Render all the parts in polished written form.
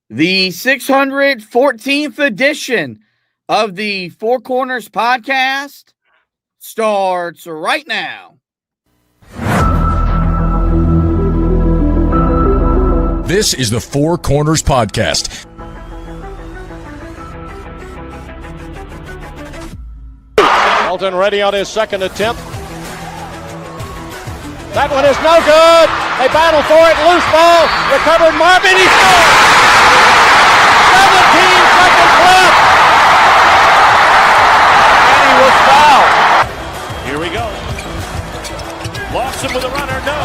The 614th edition of the Four Corners podcast starts right now. This is the Four Corners podcast. Elton ready on his second attempt. That one is no good. They battle for it. Loose ball. Recovered Marvin. He scores. 17 seconds left. And he was fouled. Here we go. Lawson with a runner. No.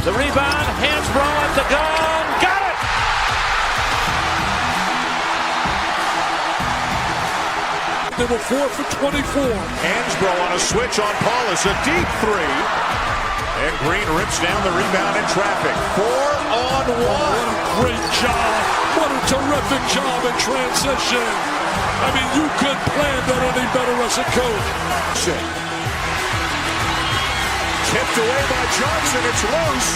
The rebound. Hansbrough at the gun. Got it. They were 4 for 24. Hansbrough on a switch on Paulus. A deep three. And Green rips down the rebound in traffic. 4-on-1. What a great job. What a terrific job in transition. I mean, you couldn't plan that any better as a coach. Tipped away by Johnson. It's loose.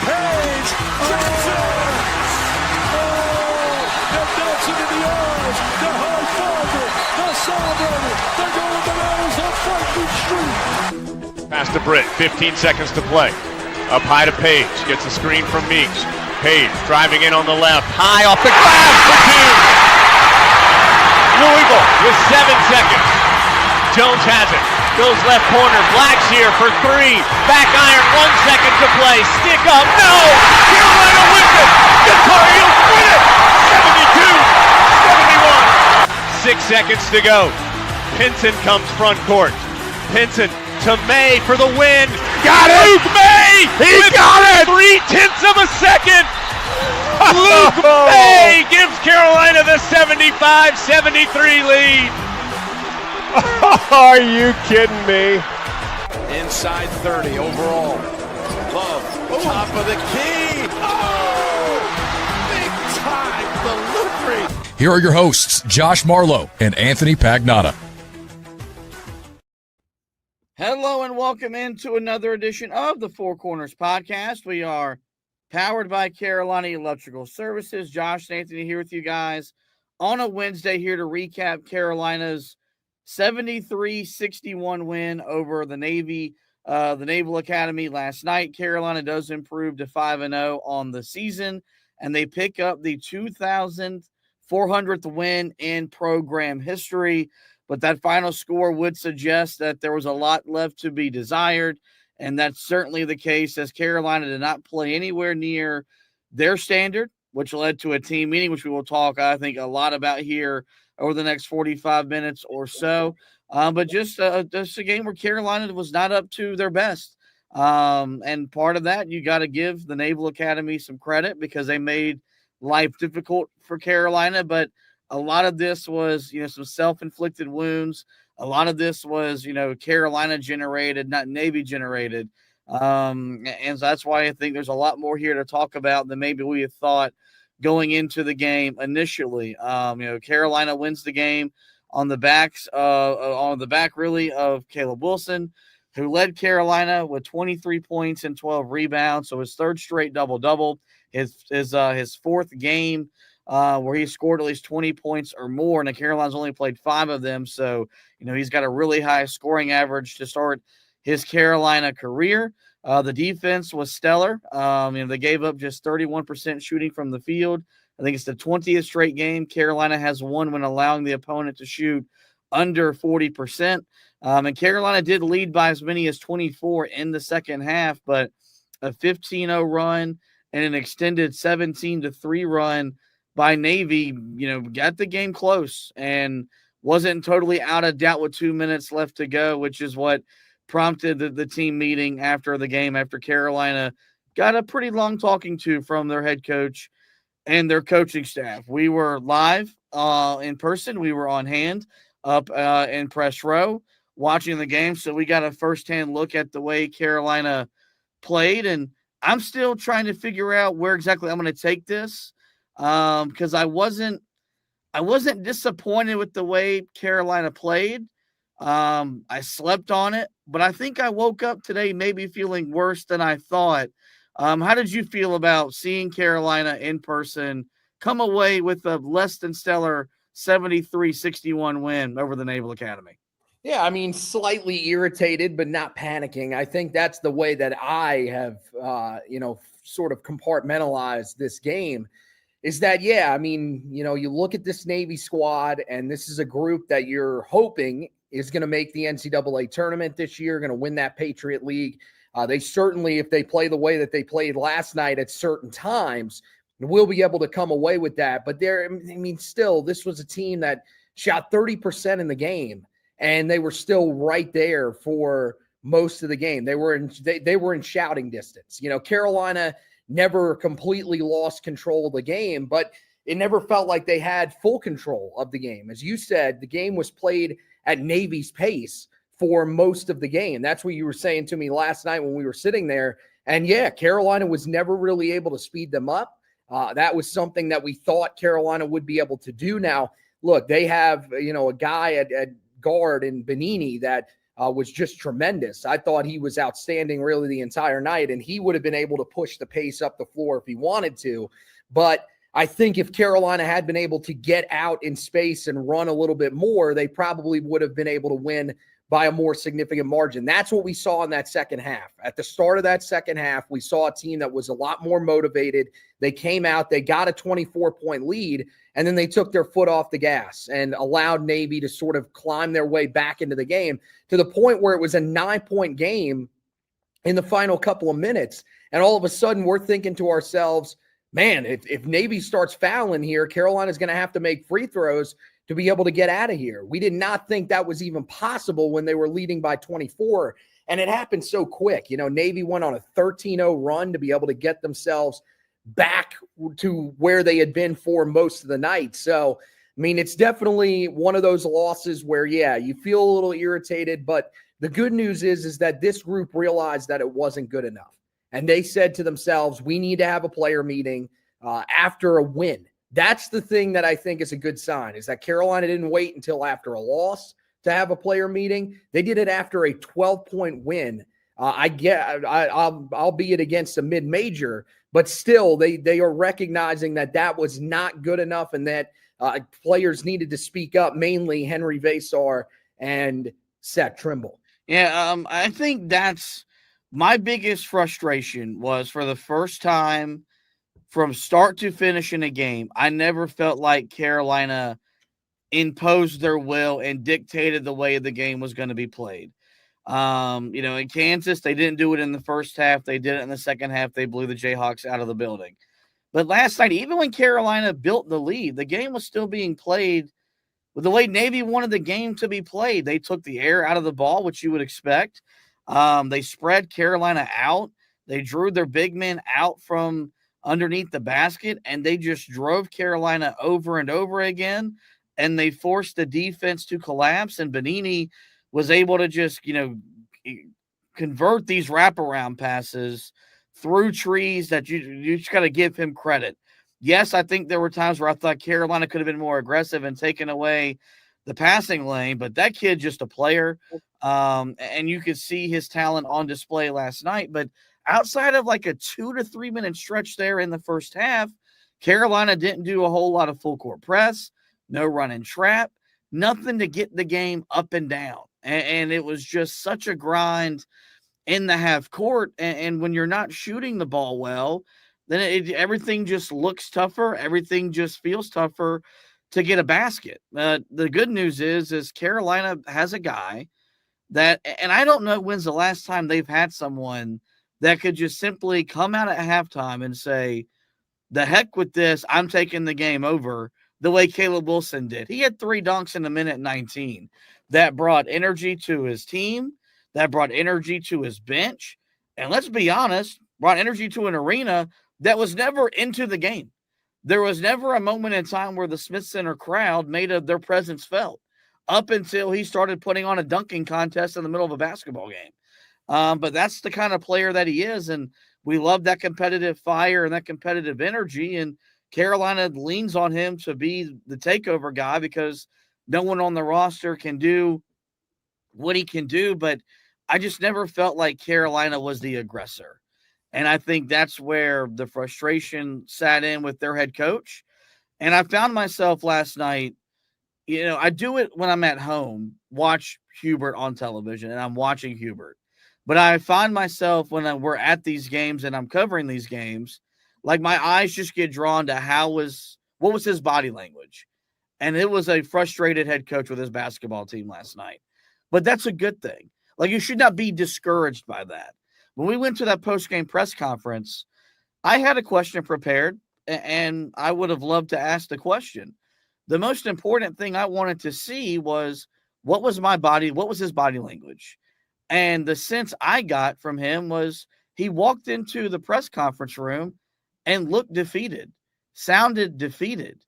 Page. Johnson. They're dancing in the aisles. They're high-fiving. They're celebrating. They're going bananas on Franklin Street. Pass to Britt. 15 seconds to play. Up high to Page. Gets a screen from Meeks. Page driving in on the left. High off the glass for two. Louisville with 7 seconds. Jones has it. Goes left corner. Black's here for three. Back iron. 1 second to play. Stick up. No! Carolina wins it. The Tar Heels win it. 72-71. 6 seconds to go. Pinson comes front court. Pinson to May for the win. Got it! Luke May! He got it! 0.3 of a second! Luke May gives Carolina the 75-73 lead. Are you kidding me? Inside 30 overall. Love, top of the key. Oh! Big time, delivery. Here are your hosts, Josh Marlowe and Anthony Pagnotta. Hello and welcome into another edition of the Four Corners podcast. We are powered by Carolina Electrical Services. Josh and Anthony here with you guys on a Wednesday here to recap Carolina's 73-61 win over the Navy, the Naval Academy last night. Carolina does improve to 5-0 on the season, and they pick up the 2,400th win in program history. But that final score would suggest that there was a lot left to be desired, and that's certainly the case as Carolina did not play anywhere near their standard, which led to a team meeting, which we will talk, I think, a lot about here over the next 45 minutes or so. But just a game where Carolina was not up to their best. And part of that, you got to give the Naval Academy some credit because they made life difficult for Carolina, but a lot of this was, some self-inflicted wounds. A lot of this was, Carolina generated, not Navy generated. And so that's why I think there's a lot more here to talk about than maybe we had thought going into the game initially. Carolina wins the game on the back really of Caleb Wilson, who led Carolina with 23 points and 12 rebounds. So his third straight double-double, his fourth game where he scored at least 20 points or more, and the Carolinas only played 5 of them. So, he's got a really high scoring average to start his Carolina career. The defense was stellar. They gave up just 31% shooting from the field. I think it's the 20th straight game Carolina has won when allowing the opponent to shoot under 40%. And Carolina did lead by as many as 24 in the second half, but a 15-0 run and an extended 17-3 run by Navy, got the game close and wasn't totally out of doubt with 2 minutes left to go, which is what prompted the team meeting after the game, after Carolina got a pretty long talking to from their head coach and their coaching staff. We were live in person. We were on hand up in press row watching the game, so we got a firsthand look at the way Carolina played, and I'm still trying to figure out where exactly I'm going to take this. Because I wasn't disappointed with the way Carolina played. I slept on it, but I think I woke up today maybe feeling worse than I thought. How did you feel about seeing Carolina in person come away with a less than stellar 73-61 win over the Naval Academy. Yeah, I mean, slightly irritated, but not panicking. I think that's the way that I have, sort of compartmentalized this game. Is that, yeah, I mean, you look at this Navy squad, and this is a group that you're hoping is going to make the NCAA tournament this year, going to win that Patriot League. They certainly, if they play the way that they played last night at certain times, will be able to come away with that. But still, this was a team that shot 30% in the game, and they were still right there for most of the game. They were in shouting distance. Carolina never completely lost control of the game, but it never felt like they had full control of the game. As you said, the game was played at Navy's pace for most of the game. That's what you were saying to me last night when we were sitting there. And yeah, Carolina was never really able to speed them up. That was something that we thought Carolina would be able to do. Now, look, they have, a guy at guard in Benini that was just tremendous. I thought he was outstanding really the entire night, and he would have been able to push the pace up the floor if he wanted to. But I think if Carolina had been able to get out in space and run a little bit more, they probably would have been able to win by a more significant margin. That's what we saw in that second half. At the start of that second half, we saw a team that was a lot more motivated. They came out, they got a 24-point lead, and then they took their foot off the gas and allowed Navy to sort of climb their way back into the game to the point where it was a 9-point game in the final couple of minutes. And all of a sudden, we're thinking to ourselves, man, if Navy starts fouling here, Carolina's going to have to make free throws to be able to get out of here. We did not think that was even possible when they were leading by 24, and it happened so quick. Navy went on a 13-0 run to be able to get themselves back to where they had been for most of the night. So, I mean, it's definitely one of those losses where, yeah, you feel a little irritated, but the good news is that this group realized that it wasn't good enough. And they said to themselves, we need to have a player meeting after a win. That's the thing that I think is a good sign, is that Carolina didn't wait until after a loss to have a player meeting. They did it after a 12-point win. Albeit against a mid-major, but still they are recognizing that was not good enough, and that players needed to speak up, mainly Henry Vasar and Seth Trimble. Yeah, I think that's my biggest frustration was, for the first time from start to finish in a game, I never felt like Carolina imposed their will and dictated the way the game was going to be played. In Kansas, they didn't do it in the first half. They did it in the second half. They blew the Jayhawks out of the building. But last night, even when Carolina built the lead, the game was still being played with the way Navy wanted the game to be played. They took the air out of the ball, which you would expect. They spread Carolina out. They drew their big men out from underneath the basket, and they just drove Carolina over and over again, and they forced the defense to collapse, and Benini was able to just, convert these wraparound passes through trees that you just got to give him credit. Yes, I think there were times where I thought Carolina could have been more aggressive and taken away the passing lane, but that kid's just a player, and you could see his talent on display last night. But outside of like a 2 to 3 minute stretch there in the first half, Carolina didn't do a whole lot of full court press, no run and trap, nothing to get the game up and down. And it was just such a grind in the half court. And when you're not shooting the ball well, then everything just looks tougher. Everything just feels tougher to get a basket. The good news is Carolina has a guy that, and I don't know when's the last time they've had someone that could just simply come out at halftime and say, the heck with this, I'm taking the game over, the way Caleb Wilson did. He had 3 dunks in a minute 19. That brought energy to his team. That brought energy to his bench. And let's be honest, brought energy to an arena that was never into the game. There was never a moment in time where the Smith Center crowd made their presence felt, up until he started putting on a dunking contest in the middle of a basketball game. But that's the kind of player that he is, and we love that competitive fire and that competitive energy, and Carolina leans on him to be the takeover guy because no one on the roster can do what he can do. But I just never felt like Carolina was the aggressor. And I think that's where the frustration sat in with their head coach. And I found myself last night, I do it when I'm at home, watch Hubert on television, and I'm watching Hubert. But I find myself when we're at these games and I'm covering these games, like my eyes just get drawn to what was his body language. And it was a frustrated head coach with his basketball team last night. But that's a good thing. Like, you should not be discouraged by that. When we went to that post-game press conference, I had a question prepared, and I would have loved to ask the question. The most important thing I wanted to see was what was his body language? And the sense I got from him was he walked into the press conference room and looked defeated, sounded defeated,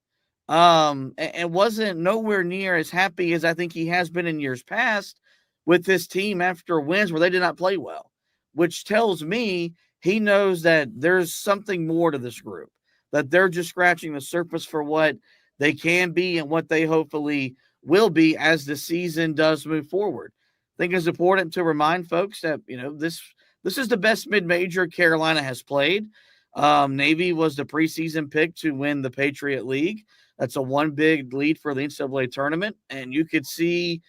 and wasn't nowhere near as happy as I think he has been in years past with this team after wins where they did not play well, which tells me he knows that there's something more to this group, that they're just scratching the surface for what they can be and what they hopefully will be as the season does move forward. I think it's important to remind folks that, this is the best mid-major Carolina has played. Navy was the preseason pick to win the Patriot League. That's a one big lead for the NCAA tournament, and you could see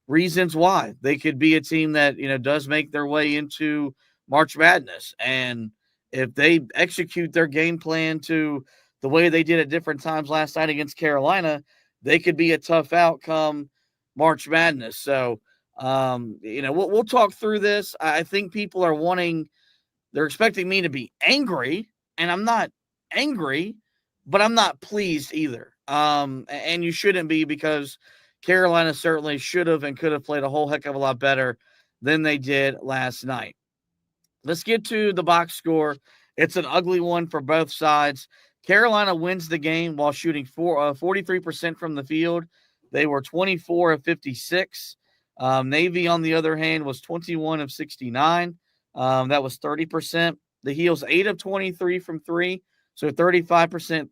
reasons why they could be a team that, does make their way into March Madness. And if they execute their game plan to the way they did at different times last night against Carolina, they could be a tough outcome March Madness. So, we'll talk through this. I think people they're expecting me to be angry, and I'm not angry, but I'm not pleased either. And you shouldn't be, because Carolina certainly should have and could have played a whole heck of a lot better than they did last night. Let's get to the box score. It's an ugly one for both sides. Carolina wins the game while shooting 43% from the field. They were 24 of 56. Navy, on the other hand, was 21 of 69. That was 30%. The Heels, 8 of 23 from 3, so 35%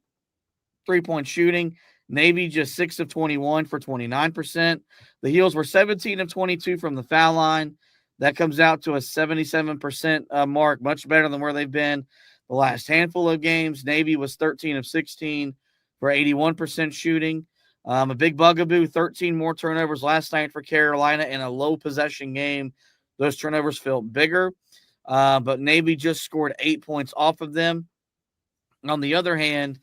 three-point shooting. Navy just 6 of 21 for 29%. The Heels were 17 of 22 from the foul line. That comes out to a 77% mark, much better than where they've been the last handful of games. Navy was 13 of 16 for 81% shooting. A big bugaboo, 13 more turnovers last night for Carolina in a low possession game. Those turnovers felt bigger, but Navy just scored 8 points off of them. On the other hand,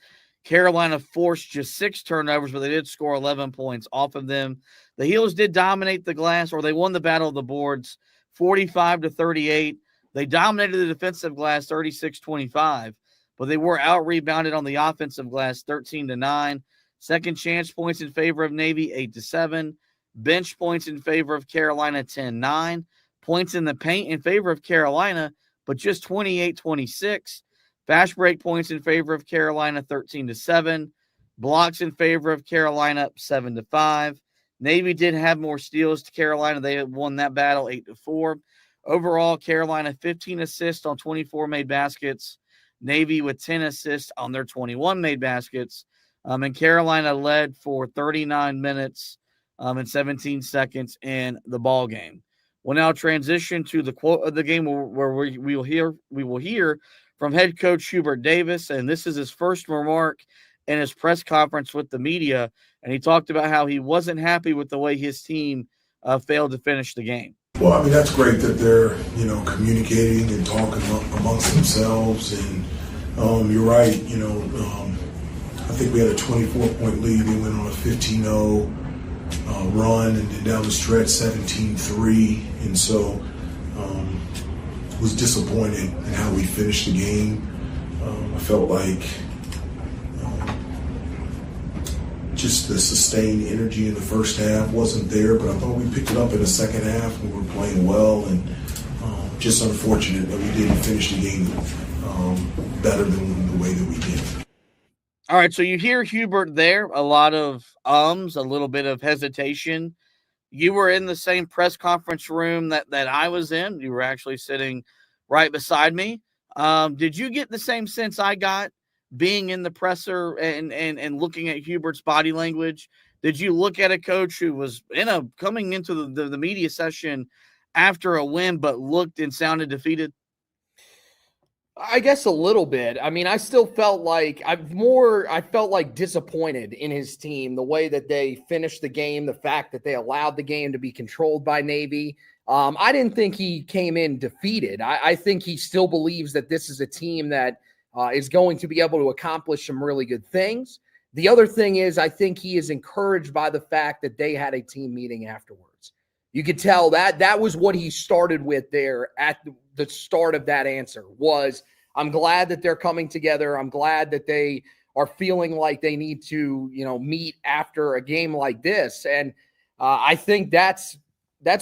Carolina forced just 6 turnovers, but they did score 11 points off of them. The Heels did dominate the glass, or they won the battle of the boards 45-38. They dominated the defensive glass 36-25, but they were out-rebounded on the offensive glass 13-9. Second chance points in favor of Navy 8-7. Bench points in favor of Carolina 10-9. Points in the paint in favor of Carolina, but just 28-26. Fast break points in favor of Carolina 13-7. Blocks in favor of Carolina 7-5. Navy did have more steals to Carolina. They had won that battle 8-4. Overall, Carolina 15 assists on 24 made baskets. Navy with 10 assists on their 21 made baskets. And Carolina led for 39 minutes and 17 seconds in the ball game. We'll now transition to the quote of the game where we will hear from head coach Hubert Davis, and this is his first remark in his press conference with the media, and he talked about how he wasn't happy with the way his team failed to finish the game. Well, I mean, that's great that they're, communicating and talking amongst themselves, and you're right, I think we had a 24-point lead. We went on a 15-0 run, and then down the stretch 17-3, and so was disappointed in how we finished the game. I felt like just the sustained energy in the first half wasn't there, but I thought we picked it up in the second half. We were playing well, and just unfortunate that we didn't finish the game better than the way that we did. All right, so you hear Hubert there, a lot of a little bit of hesitation. You were in the same press conference room that I was in. You were actually sitting right beside me. Did you get the same sense I got being in the presser and looking at Hubert's body language? Did you look at a coach who was coming into the media session after a win but looked and sounded defeated? I guess a little bit. I mean, I still felt like I felt like disappointed in his team, the way that they finished the game, the fact that they allowed the game to be controlled by Navy. I didn't think he came in defeated. I think he still believes that this is a team that is going to be able to accomplish some really good things. The other thing is, I think he is encouraged by the fact that they had a team meeting afterwards. You could tell that was what he started with there at the start of that answer was, I'm glad that they're coming together. I'm glad that they are feeling like they need to, meet after a game like this. And I think that's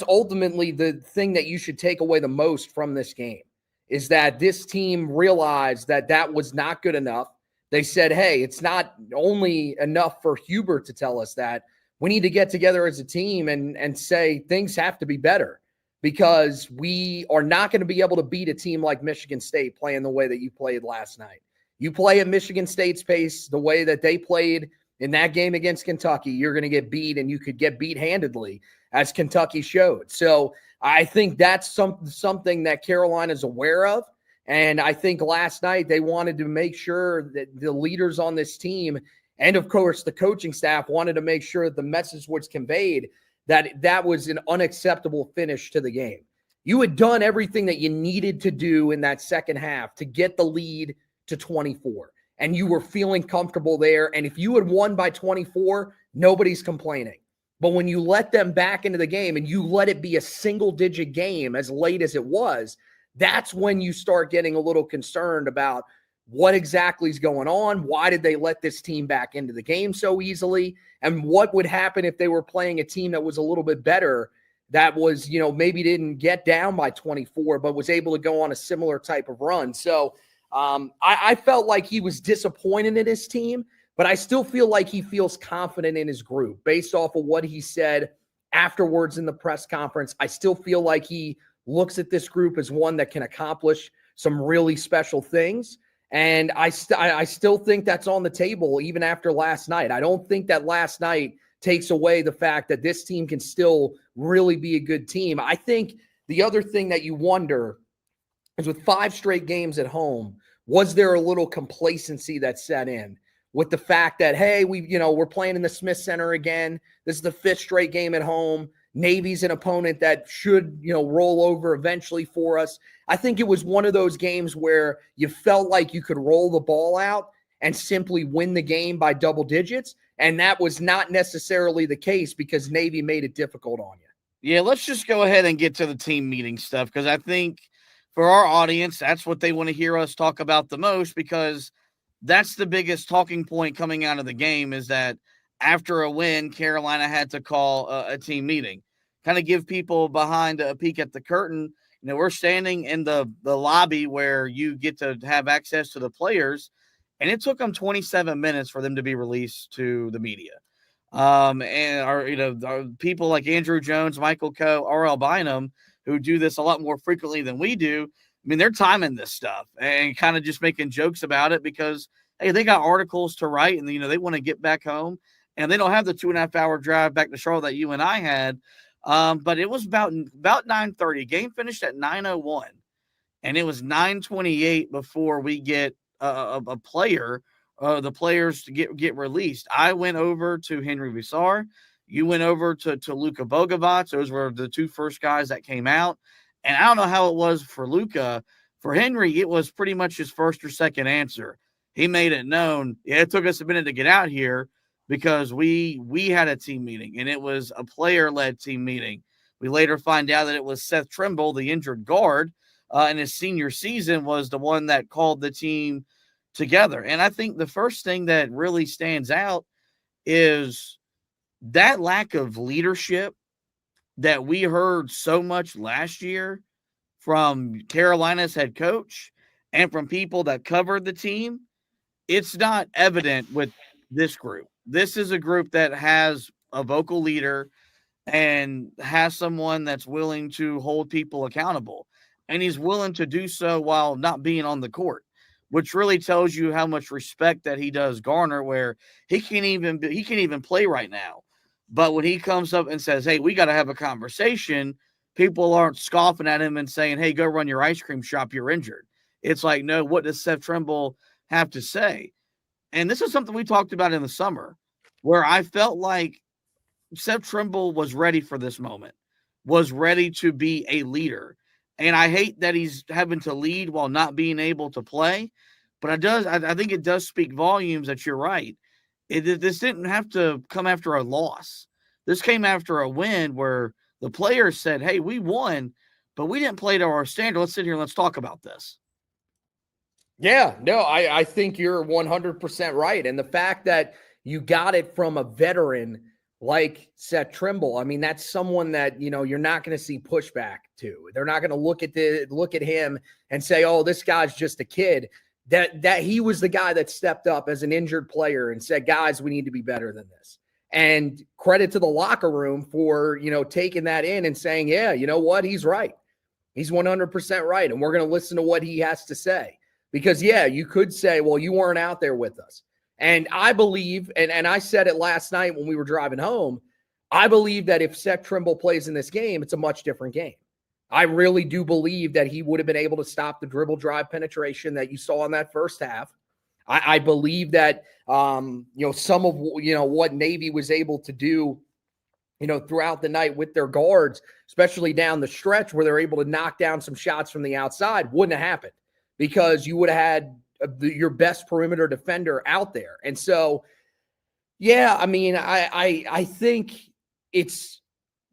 ultimately the thing that you should take away the most from this game is that this team realized that that was not good enough. They said, hey, it's not only enough for Hubert to tell us that. We need to get together as a team and say things have to be better because we are not going to be able to beat a team like Michigan State playing the way that you played last night. You play at Michigan State's pace the way that they played in that game against Kentucky, you're going to get beat, and you could get beat handedly, as Kentucky showed. So I think that's something that Carolina's aware of. And I think last night they wanted to make sure that the leaders on this team and, of course, the coaching staff wanted to make sure that the message was conveyed that that was an unacceptable finish to the game. You had done everything that you needed to do in that second half to get the lead to 24, and you were feeling comfortable there. And if you had won by 24, nobody's complaining. But when you let them back into the game and you let it be a single-digit game as late as it was, that's when you start getting a little concerned about what exactly is going on. Why did they let this team back into the game so easily? And what would happen if they were playing a team that was a little bit better, that was, maybe didn't get down by 24, but was able to go on a similar type of run. So I felt like he was disappointed in his team, but I still feel like he feels confident in his group based off of what he said afterwards in the press conference. I still feel like he looks at this group as one that can accomplish some really special things. And I still think that's on the table even after last night. I don't think that last night takes away the fact that this team can still really be a good team. I think the other thing that you wonder is with 5 straight games at home, was there a little complacency that set in with the fact that, hey, we're playing in the Smith Center again. This is the 5th straight game at home. Navy's an opponent that should, roll over eventually for us. I think it was one of those games where you felt like you could roll the ball out and simply win the game by double digits. And that was not necessarily the case because Navy made it difficult on you. Yeah, let's just go ahead and get to the team meeting stuff because I think for our audience, that's what they want to hear us talk about the most because that's the biggest talking point coming out of the game is that after a win, Carolina had to call a team meeting. Kind of give people behind a peek at the curtain. We're standing in the lobby where you get to have access to the players, and it took them 27 minutes for them to be released to the media. And our people like Andrew Jones, Michael Coe, R.L. Bynum, who do this a lot more frequently than we do. I mean, they're timing this stuff and kind of just making jokes about it because, hey, they got articles to write and, they want to get back home and they don't have the 2.5-hour drive back to Charlotte that you and I had. But it was about 9:30. Game finished at 9:01, and it was 9:28 before we get a player, the players to get released. I went over to Henry Visar. You went over to Luka Bogovac. Those were the 2 first guys that came out. And I don't know how it was for Luka. For Henry, it was pretty much his first or second answer. He made it known. Yeah, it took us a minute to get out here because we had a team meeting, and it was a player-led team meeting. We later find out that it was Seth Trimble, the injured guard, in his senior season, was the one that called the team together. And I think the first thing that really stands out is that lack of leadership that we heard so much last year from Carolina's head coach and from people that covered the team. It's not evident with this group. This is a group that has a vocal leader and has someone that's willing to hold people accountable. And he's willing to do so while not being on the court, which really tells you how much respect that he does garner, where he can't even play right now. But when he comes up and says, hey, we got to have a conversation, people aren't scoffing at him and saying, hey, go run your ice cream shop, you're injured. It's like, no, what does Seth Trimble have to say? And this is something we talked about in the summer, where I felt like Seth Trimble was ready for this moment, was ready to be a leader. And I hate that he's having to lead while not being able to play. But I think it does speak volumes that you're right. This didn't have to come after a loss. This came after a win where the players said, hey, we won, but we didn't play to our standard. Let's sit here and let's talk about this. Yeah, no, I think you're 100% right. And the fact that you got it from a veteran like Seth Trimble, I mean, that's someone that, you're not going to see pushback to. They're not going to look at him and say, oh, this guy's just a kid. That he was the guy that stepped up as an injured player and said, guys, we need to be better than this. And credit to the locker room for, taking that in and saying, yeah, you know what? He's right. He's 100% right. And we're going to listen to what he has to say. Because, yeah, you could say, well, you weren't out there with us. And I believe, and I said it last night when we were driving home, I believe that if Seth Trimble plays in this game, it's a much different game. I really do believe that he would have been able to stop the dribble drive penetration that you saw in that first half. I believe that, some of, what Navy was able to do, throughout the night with their guards, especially down the stretch where they're able to knock down some shots from the outside, wouldn't have happened because you would have had your best perimeter defender out there. And so, yeah, I mean, I think it's,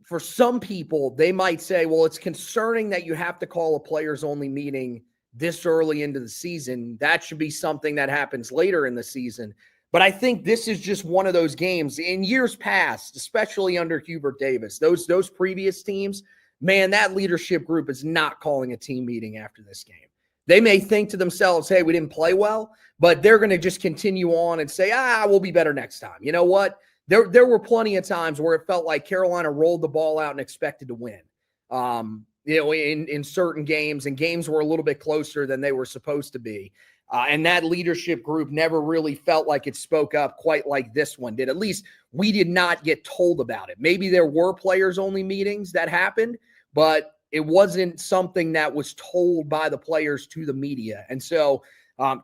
for some people, they might say, well, it's concerning that you have to call a players only meeting this early into the season. That should be something that happens later in the season. But I think this is just one of those games in years past, especially under Hubert Davis, those previous teams, man, that leadership group is not calling a team meeting after this game. They may think to themselves, hey, we didn't play well, but they're going to just continue on and say, we'll be better next time. You know what? There were plenty of times where it felt like Carolina rolled the ball out and expected to win, in certain games, and games were a little bit closer than they were supposed to be. And that leadership group never really felt like it spoke up quite like this one did. At least we did not get told about it. Maybe there were players-only meetings that happened, but it wasn't something that was told by the players to the media. And so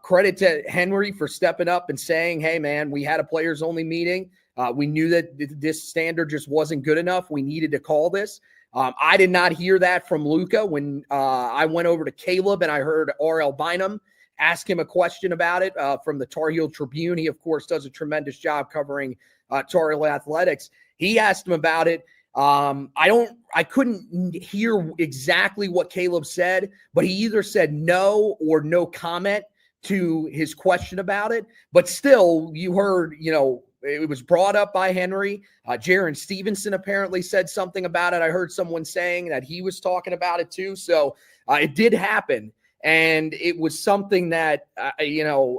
credit to Henry for stepping up and saying, hey, man, we had a players-only meeting. We knew that this standard just wasn't good enough. We needed to call this. I did not hear that from Luka when I went over to Caleb and I heard R.L. Bynum ask him a question about it from the Tar Heel Tribune. He, of course, does a tremendous job covering Tar Heel athletics. He asked him about it. I couldn't hear exactly what Caleb said, but he either said no or no comment to his question about it. But still, you heard, it was brought up by Henry. Jaron Stevenson apparently said something about it. I heard someone saying that he was talking about it too. So it did happen. And it was something that,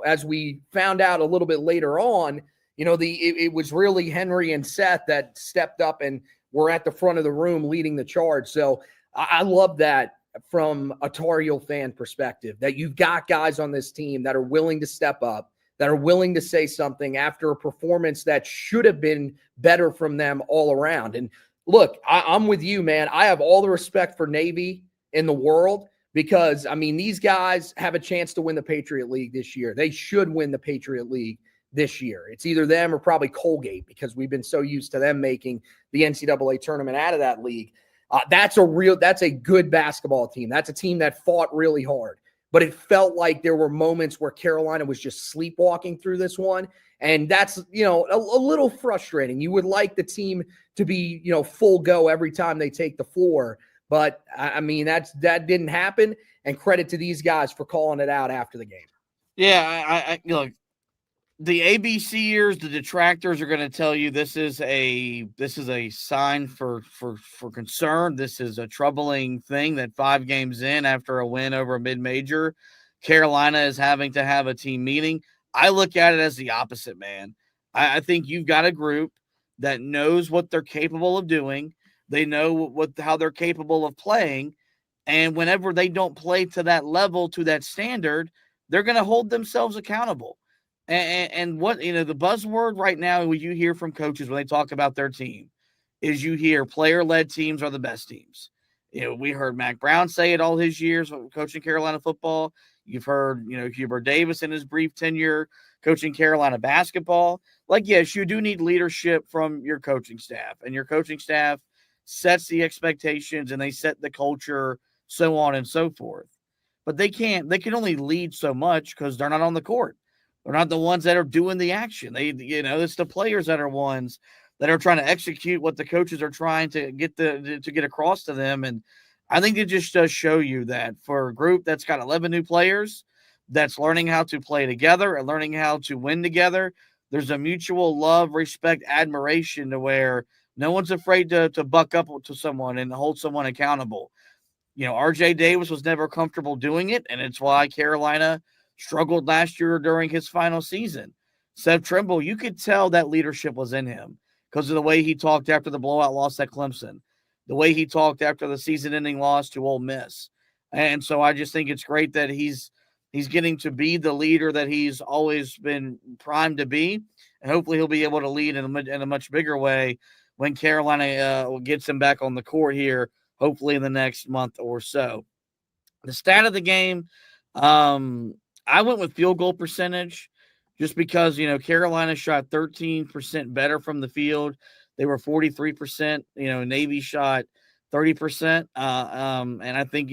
as we found out a little bit later on, it was really Henry and Seth that stepped up and were at the front of the room leading the charge. So I love that from a Tar Heel fan perspective, that you've got guys on this team that are willing to step up, that are willing to say something after a performance that should have been better from them all around. And look, I'm with you, man. I have all the respect for Navy in the world because, I mean, these guys have a chance to win the Patriot League this year. They should win the Patriot League this year. It's either them or probably Colgate because we've been so used to them making the NCAA tournament out of that league. That's a good basketball team. That's a team that fought really hard. But it felt like there were moments where Carolina was just sleepwalking through this one. And that's, a little frustrating. You would like the team to be, full go every time they take the floor. But, I mean, that didn't happen. And credit to these guys for calling it out after the game. Yeah, I look, the ABCers, the detractors are going to tell you this is a sign for concern. This is a troubling thing that 5 games in after a win over a mid-major, Carolina is having to have a team meeting. I look at it as the opposite, man. I think you've got a group that knows what they're capable of doing. They know how they're capable of playing. And whenever they don't play to that level, to that standard, they're going to hold themselves accountable. And what, the buzzword right now, what you hear from coaches when they talk about their team is you hear player-led teams are the best teams. We heard Mac Brown say it all his years coaching Carolina football. You've heard, Hubert Davis in his brief tenure coaching Carolina basketball. Like, yes, you do need leadership from your coaching staff, and your coaching staff sets the expectations and they set the culture, so on and so forth. But they can only lead so much because they're not on the court. They're not the ones that are doing the action. It's the players that are ones that are trying to execute what the coaches are trying to get across to them. And I think it just does show you that for a group that's got 11 new players, that's learning how to play together and learning how to win together, there's a mutual love, respect, admiration to where no one's afraid to buck up to someone and hold someone accountable. RJ Davis was never comfortable doing it, and it's why Carolina struggled last year during his final season. Seth Trimble, you could tell that leadership was in him because of the way he talked after the blowout loss at Clemson, the way he talked after the season-ending loss to Ole Miss. And so I just think it's great that he's getting to be the leader that he's always been primed to be, and hopefully he'll be able to lead in a much bigger way when Carolina gets him back on the court here, hopefully in the next month or so. The stat of the game, I went with field goal percentage just because, Carolina shot 13% better from the field. They were 43%. Navy shot 30%. And I think,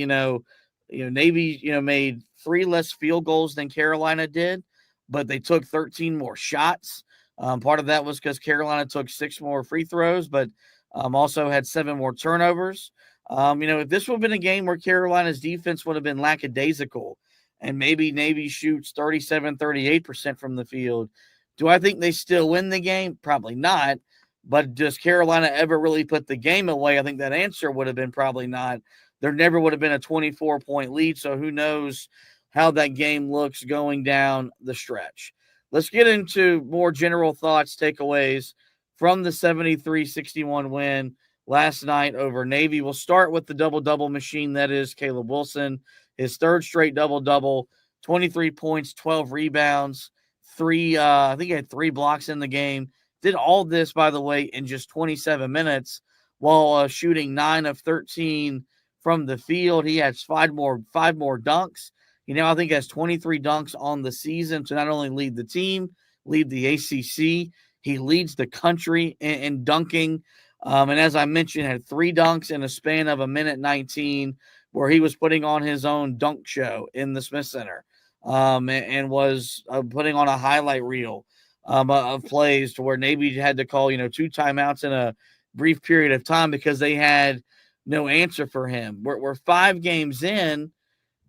Navy, made 3 less field goals than Carolina did, but they took 13 more shots. Part of that was because Carolina took 6 more free throws, but also had 7 more turnovers. If this would have been a game where Carolina's defense would have been lackadaisical and maybe Navy shoots 37, 38% from the field, do I think they still win the game? Probably not. But does Carolina ever really put the game away? I think that answer would have been probably not. There never would have been a 24-point lead, so who knows how that game looks going down the stretch. Let's get into more general thoughts, takeaways from the 73-61 win last night over Navy. We'll start with the double-double machine that is Caleb Wilson. His third straight double-double, 23 points, 12 rebounds, I think he had 3 blocks in the game. Did all this, by the way, in just 27 minutes while shooting 9 of 13 from the field. He has 5 more dunks. I think has 23 dunks on the season to not only lead the team, lead the ACC, he leads the country in dunking. And as I mentioned, had 3 dunks in a span of 1:19 where he was putting on his own dunk show in the Smith Center and was putting on a highlight reel of plays to where Navy had to call, 2 timeouts in a brief period of time because they had no answer for him. We're 5 games in,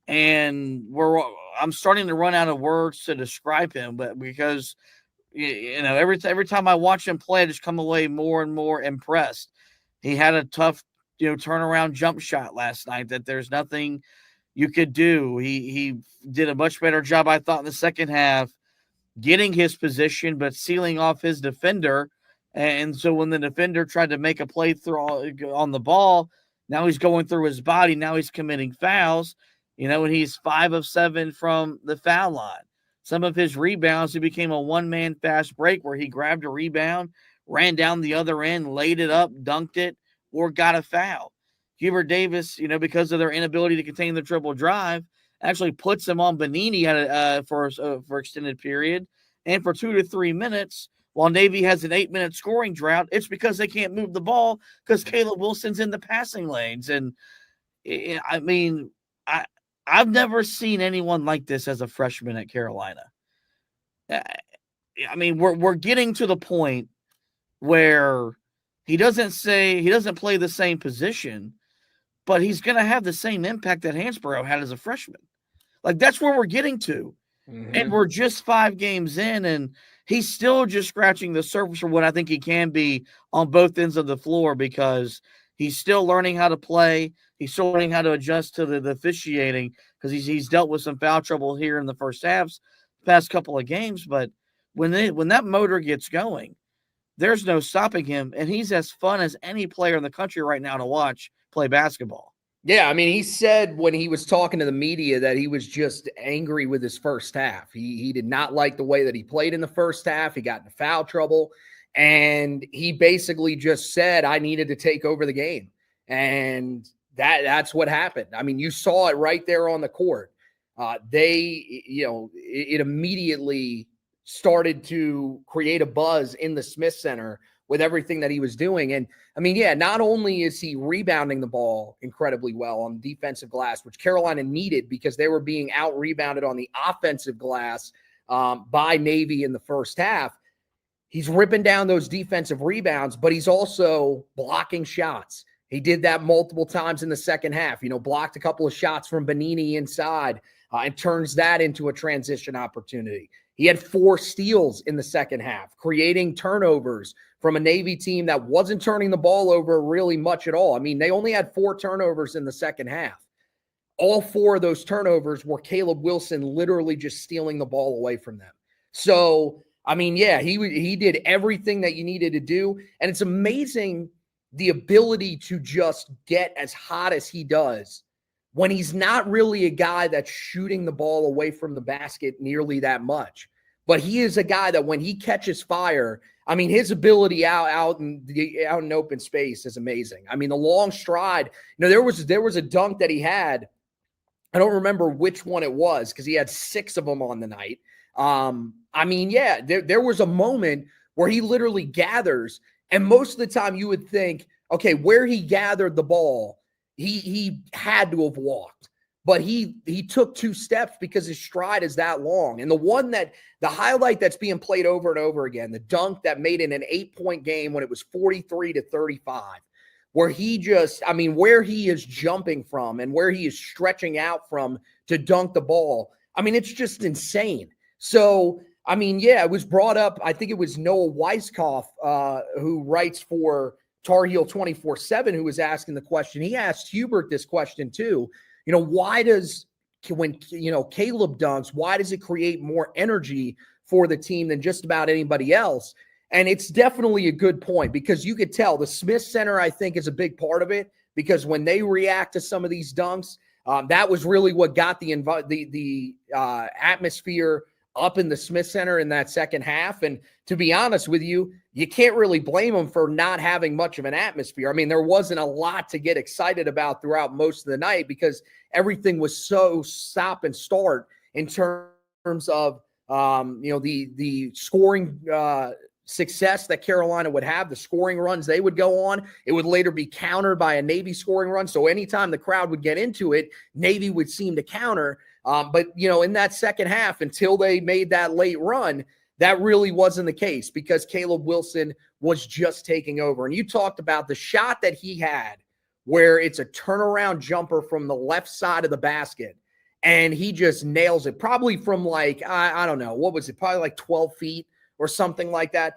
and I'm starting to run out of words to describe him, but because every time I watch him play, I just come away more and more impressed. He had a tough, turnaround jump shot last night that there's nothing you could do. He did a much better job, I thought, in the second half, getting his position, but sealing off his defender. And so when the defender tried to make a play through on the ball, now he's going through his body. Now he's committing fouls, and he's 5 of 7 from the foul line. Some of his rebounds, he became a one-man fast break where he grabbed a rebound, ran down the other end, laid it up, dunked it, or got a foul. Hubert Davis, because of their inability to contain the triple drive, actually puts him on Benini for extended period. And for 2 to 3 minutes, while Navy has an 8-minute scoring drought, it's because they can't move the ball because Caleb Wilson's in the passing lanes. And I mean, I've never seen anyone like this as a freshman at Carolina. I mean, we're getting to the point where he doesn't play the same position, but he's going to have the same impact that Hansborough had as a freshman. Like, that's where we're getting to. Mm-hmm. And we're just 5 games in, and he's still just scratching the surface for what I think he can be on both ends of the floor because he's still learning how to play. He's still learning how to adjust to the officiating because he's dealt with some foul trouble here in the first halves, past couple of games. But when that motor gets going, there's no stopping him, and he's as fun as any player in the country right now to watch play basketball. Yeah, I mean, he said when he was talking to the media that he was just angry with his first half. He did not like the way that he played in the first half. He got into foul trouble, and he basically just said, I needed to take over the game. And that's what happened. I mean, you saw it right there on the court. it immediately started to create a buzz in the Smith Center with everything that he was doing. And I mean, yeah, not only is he rebounding the ball incredibly well on the defensive glass, which Carolina needed because they were being out rebounded on the offensive glass by Navy in the first half. He's ripping down those defensive rebounds, but he's also blocking shots. He did that multiple times in the second half, blocked a couple of shots from Benini inside and turns that into a transition opportunity. He had 4 steals in the second half, creating turnovers from a Navy team that wasn't turning the ball over really much at all. I mean, they only had 4 turnovers in the second half. All 4 of those turnovers were Caleb Wilson literally just stealing the ball away from them. So, I mean, yeah, he did everything that you needed to do. And it's amazing the ability to just get as hot as he does when he's not really a guy that's shooting the ball away from the basket nearly that much. But he is a guy that when he catches fire, I mean, his ability out in open space is amazing. I mean, the long stride, there was a dunk that he had. I don't remember which one it was because he had 6 of them on the night. I mean, yeah, there was a moment where he literally gathers, and most of the time you would think, okay, where he gathered the ball, he had to have walked, but he took 2 steps because his stride is that long. And the highlight that's being played over and over again, the dunk that made it an 8-point game when it was 43-35, where where he is jumping from and where he is stretching out from to dunk the ball. I mean, it's just insane. So, I mean, yeah, it was brought up. I think it was Noah Weiskopf, who writes for Tar Heel 24/7, who was asking the question. He asked Hubert this question too. Why does when Caleb dunks, why does it create more energy for the team than just about anybody else? And it's definitely a good point because you could tell the Smith Center, I think, is a big part of it because when they react to some of these dunks, that was really what got the atmosphere up in the Smith Center in that second half. And to be honest with you, you can't really blame them for not having much of an atmosphere. I mean, there wasn't a lot to get excited about throughout most of the night because everything was so stop and start in terms of, the scoring success that Carolina would have, the scoring runs they would go on. It would later be countered by a Navy scoring run. So anytime the crowd would get into it, Navy would seem to counter. But in that second half, until they made that late run, that really wasn't the case because Caleb Wilson was just taking over. And you talked about the shot that he had where it's a turnaround jumper from the left side of the basket. And he just nails it, probably from I don't know, what was it? Probably like 12 feet or something like that.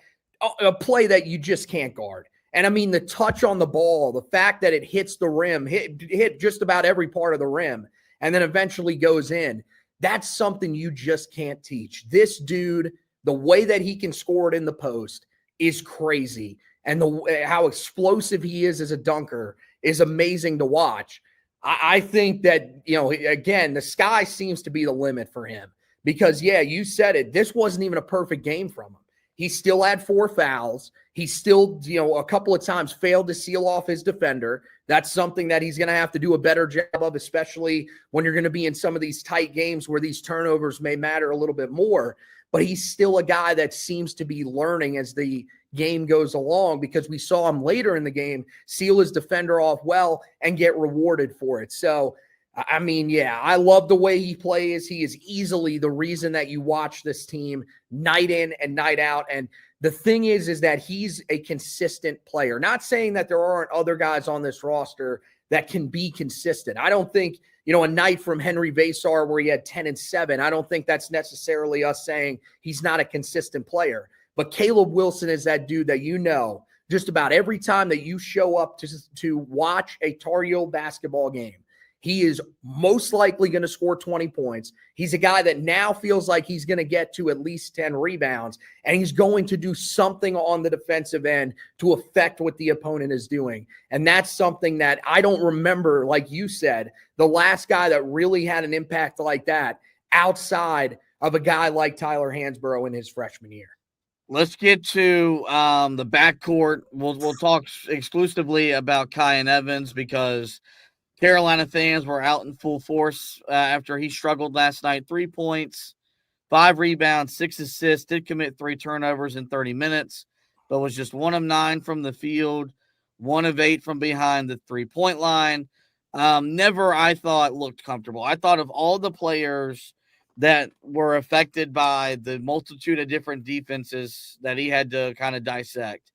A play that you just can't guard. And I mean, the touch on the ball, the fact that it hits the rim, hit just about every part of the rim, and then eventually goes in. That's something you just can't teach. This dude, the way that he can score it in the post is crazy. And how explosive he is as a dunker is amazing to watch. I think that, again, the sky seems to be the limit for him because, yeah, you said it. This wasn't even a perfect game from him. He still had 4 fouls. He still, a couple of times failed to seal off his defender. That's something that he's going to have to do a better job of, especially when you're going to be in some of these tight games where these turnovers may matter a little bit more. But he's still a guy that seems to be learning as the game goes along because we saw him later in the game seal his defender off well and get rewarded for it. So, I mean, yeah, I love the way he plays. He is easily the reason that you watch this team night in and night out. And the thing is that he's a consistent player. Not saying that there aren't other guys on this roster that can be consistent. I don't think, a night from Henry Vasar where he had 10 and 7, I don't think that's necessarily us saying he's not a consistent player. But Caleb Wilson is that dude that just about every time that you show up to watch a Tar Heel basketball game, he is most likely going to score 20 points. He's a guy that now feels like he's going to get to at least 10 rebounds, and he's going to do something on the defensive end to affect what the opponent is doing. And that's something that I don't remember, like you said, the last guy that really had an impact like that outside of a guy like Tyler Hansborough in his freshman year. Let's get to the backcourt. We'll talk exclusively about Kai and Evans because Carolina fans were out in full force after he struggled last night. 3 points, 5 rebounds, 6 assists, did commit 3 turnovers in 30 minutes, but was just 1 of 9 from the field, 1 of 8 from behind the 3-point line. Never, I thought, looked comfortable. I thought of all the players that were affected by the multitude of different defenses that he had to kind of dissect,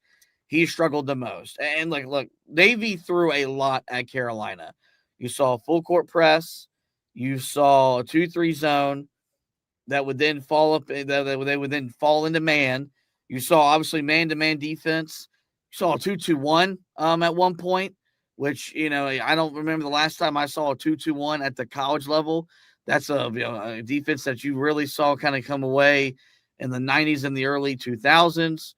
he struggled the most. And look, Navy threw a lot at Carolina. You saw a full court press. You saw a 2-3 zone that would then fall up. They would then fall into man. You saw obviously man-to-man defense. You saw a 2-2-1 at one point, which I don't remember the last time I saw a 2-2-1 at the college level. That's a defense that you really saw kind of come away in the 90s and the early 2000s.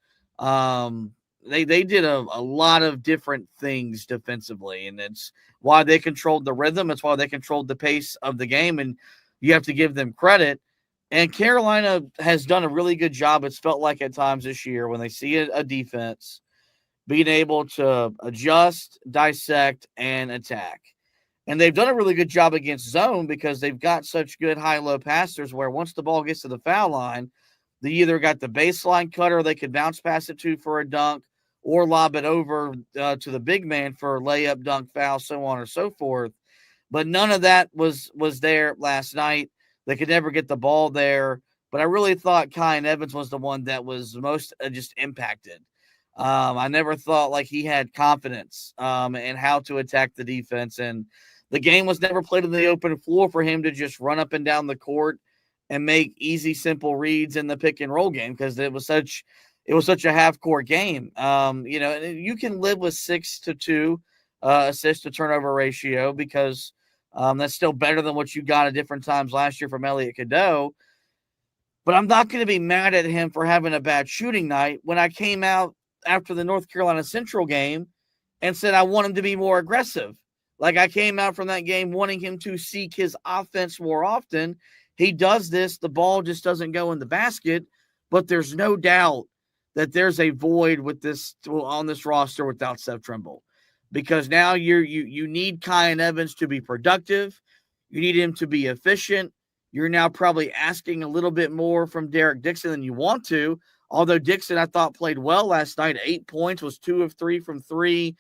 They did a lot of different things defensively, and it's why they controlled the rhythm. It's why they controlled the pace of the game, and you have to give them credit. And Carolina has done a really good job, it's felt like at times this year, when they see a defense, being able to adjust, dissect, and attack. And they've done a really good job against zone because they've got such good high-low passers where once the ball gets to the foul line, they either got the baseline cutter they could bounce pass it to for a dunk or lob it over to the big man for a layup, dunk, foul, so on or so forth. But none of that was there last night. They could never get the ball there. But I really thought Kyan Evans was the one that was most just impacted. I never thought like he had confidence in how to attack the defense. And the game was never played on the open floor for him to just run up and down the court and make easy, simple reads in the pick and roll game because it was such a half court game. You can live with 6-2 assist to turnover ratio because that's still better than what you got at different times last year from Elliot Cadeau. But I'm not going to be mad at him for having a bad shooting night when I came out after the North Carolina Central game and said I want him to be more aggressive. Like I came out from that game wanting him to seek his offense more often. He does this. The ball just doesn't go in the basket, but there's no doubt that there's a void with this on this roster without Seth Trimble, because now you need Kyan Evans to be productive. You need him to be efficient. You're now probably asking a little bit more from Derek Dixon than you want to, although Dixon, I thought, played well last night. 8 points, was 2 of 3 from 3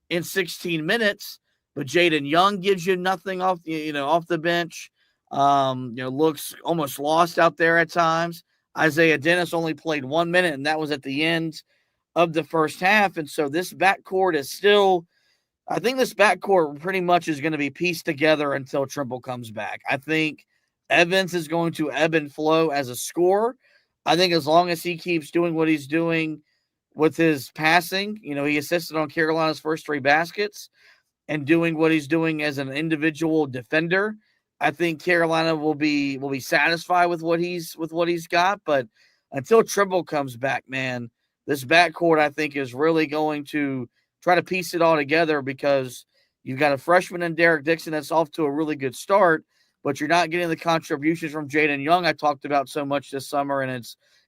in 16 minutes. But Jaden Young gives you nothing off the bench. Looks almost lost out there at times. Isaiah Dennis only played 1 minute, and that was at the end of the first half. And so this backcourt is still, I think this backcourt pretty much is going to be pieced together until Trimble comes back. I think Evans is going to ebb and flow as a scorer. I think as long as he keeps doing what he's doing with his passing, he assisted on Carolina's first 3 baskets, and doing what he's doing as an individual defender, I think Carolina will be satisfied with what he's got. But until Trimble comes back, man, this backcourt I think is really going to try to piece it all together, because you've got a freshman in Derek Dixon that's off to a really good start, but you're not getting the contributions from Jaden Young I talked about so much this summer, and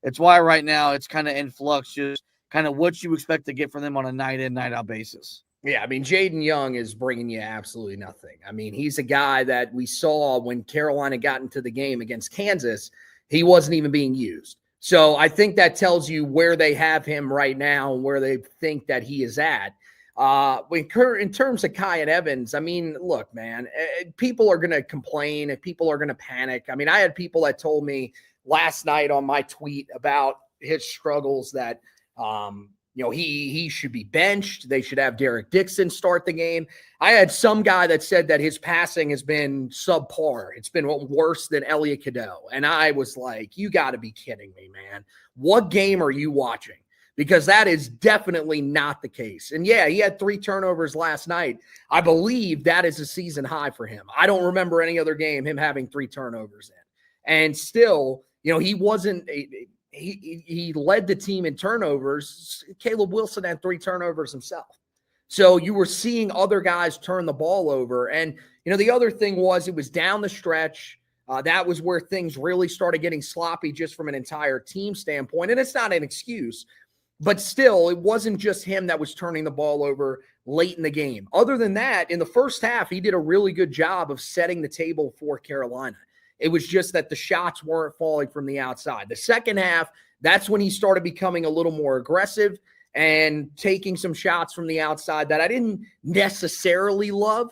it's why right now it's kind of in flux, just kind of what you expect to get from them on a night in, night out basis. Yeah, I mean, Jaden Young is bringing you absolutely nothing. I mean, he's a guy that we saw when Carolina got into the game against Kansas. He wasn't even being used. So I think that tells you where they have him right now and where they think that he is at. In terms of Kyan Evans, I mean, look, man, people are going to complain. People are going to panic. I mean, I had people that told me last night on my tweet about his struggles that he should be benched. They should have Derek Dixon start the game. I had some guy that said that his passing has been subpar. It's been worse than Elliot Cadeau. And I was like, you got to be kidding me, man. What game are you watching? Because that is definitely not the case. And yeah, he had 3 turnovers last night. I believe that is a season high for him. I don't remember any other game him having 3 turnovers in. And still, he wasn't he led the team in turnovers. Caleb Wilson had 3 turnovers himself. So you were seeing other guys turn the ball over. And, the other thing was it was down the stretch. That was where things really started getting sloppy just from an entire team standpoint. And it's not an excuse. But still, it wasn't just him that was turning the ball over late in the game. Other than that, in the first half, he did a really good job of setting the table for Carolina. It was just that the shots weren't falling from the outside. The second half, that's when he started becoming a little more aggressive and taking some shots from the outside that I didn't necessarily love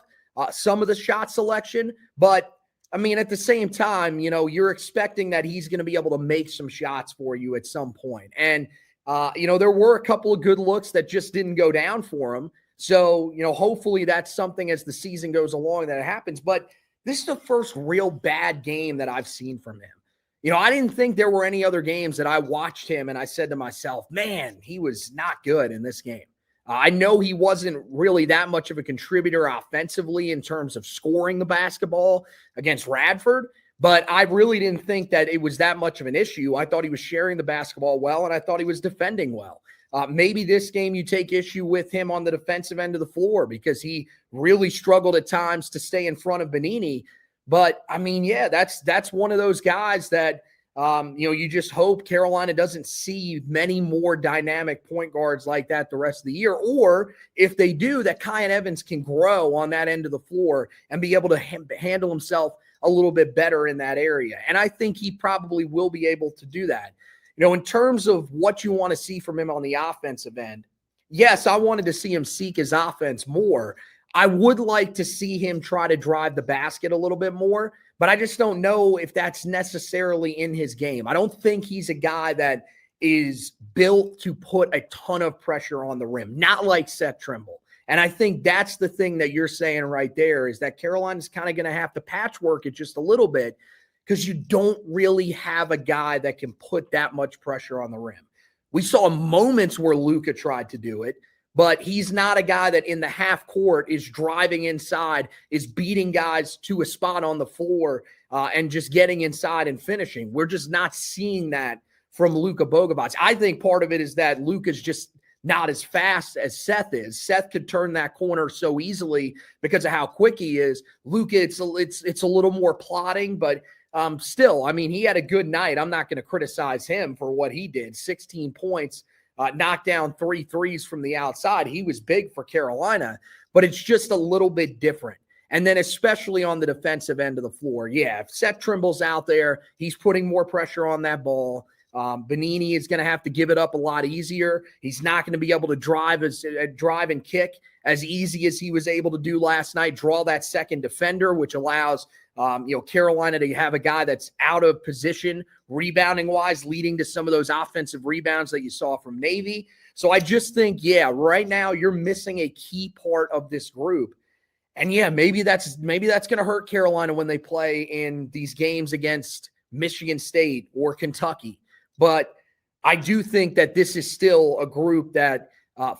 some of the shot selection. But, I mean, at the same time, you're expecting that he's going to be able to make some shots for you at some point. And there were a couple of good looks that just didn't go down for him. So, hopefully that's something as the season goes along that it happens. But this is the first real bad game that I've seen from him. I didn't think there were any other games that I watched him and I said to myself, man, he was not good in this game. I know he wasn't really that much of a contributor offensively in terms of scoring the basketball against Radford, but I really didn't think that it was that much of an issue. I thought he was sharing the basketball well, and I thought he was defending well. Maybe this game you take issue with him on the defensive end of the floor because he really struggled at times to stay in front of Benini. But, I mean, yeah, that's one of those guys that, you just hope Carolina doesn't see many more dynamic point guards like that the rest of the year. Or if they do, that Kyan Evans can grow on that end of the floor and be able to handle himself a little bit better in that area. And I think he probably will be able to do that. In terms of what you want to see from him on the offensive end, yes, I wanted to see him seek his offense more. I would like to see him try to drive the basket a little bit more, but I just don't know if that's necessarily in his game. I don't think he's a guy that is built to put a ton of pressure on the rim, not like Seth Trimble. And I think that's the thing that you're saying right there is that Carolina's kind of going to have to patchwork it just a little bit because you don't really have a guy that can put that much pressure on the rim. We saw moments where Luka tried to do it, but he's not a guy that in the half court is driving inside, is beating guys to a spot on the floor and just getting inside and finishing. We're just not seeing that from Luka Bogovac. I think part of it is that Luka's just not as fast as Seth is. Seth could turn that corner so easily because of how quick he is. Luka, it's a little more plodding, but still, I mean, he had a good night. I'm not going to criticize him for what he did. 16 points, knocked down 3 threes from the outside. He was big for Carolina, but it's just a little bit different. And then especially on the defensive end of the floor. Yeah, if Seth Trimble's out there, he's putting more pressure on that ball. Benini is going to have to give it up a lot easier. He's not going to be able to drive and kick as easy as he was able to do last night, draw that second defender, which allows Carolina to have a guy that's out of position rebounding wise, leading to some of those offensive rebounds that you saw from Navy. So I just think, yeah, right now you're missing a key part of this group. And yeah, maybe that's going to hurt Carolina when they play in these games against Michigan State or Kentucky. But I do think that this is still a group that,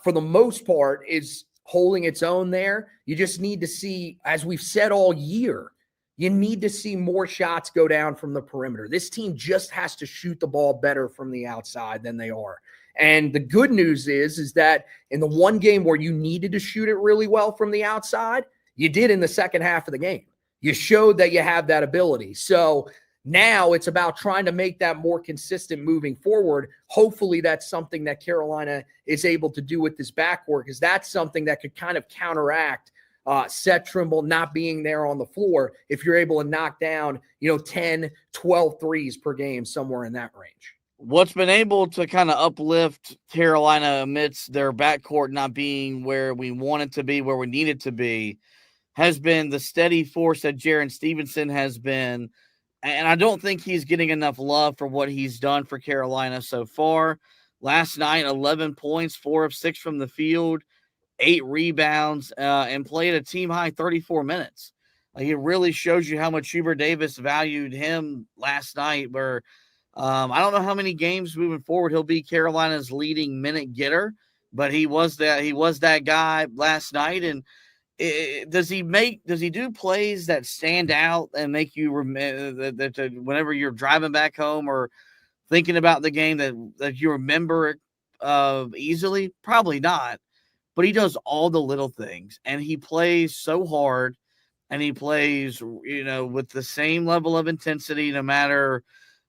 for the most part, is holding its own there. You just need to see, as we've said all year, you need to see more shots go down from the perimeter. This team just has to shoot the ball better from the outside than they are. And the good news is that in the one game where you needed to shoot it really well from the outside, you did in the second half of the game. You showed that you have that ability. So now it's about trying to make that more consistent moving forward. Hopefully that's something that Carolina is able to do with this backcourt, because that's something that could kind of counteract Seth Trimble not being there on the floor if you're able to knock down, 10, 12 threes per game, somewhere in that range. What's been able to kind of uplift Carolina amidst their backcourt not being where we want it to be, where we need it to be, has been the steady force that Jaren Stevenson has been. And I don't think he's getting enough love for what he's done for Carolina so far. Last night, 11 points, 4 of 6 from the field, 8 rebounds, and played a team-high 34 minutes. It really shows you how much Hubert Davis valued him last night, where I don't know how many games moving forward he'll be Carolina's leading minute getter, but he was that guy last night. And does he do plays that stand out and make you remember that whenever you're driving back home or thinking about the game that you remember it easily? Probably not, but he does all the little things, and he plays so hard, and he plays, with the same level of intensity no matter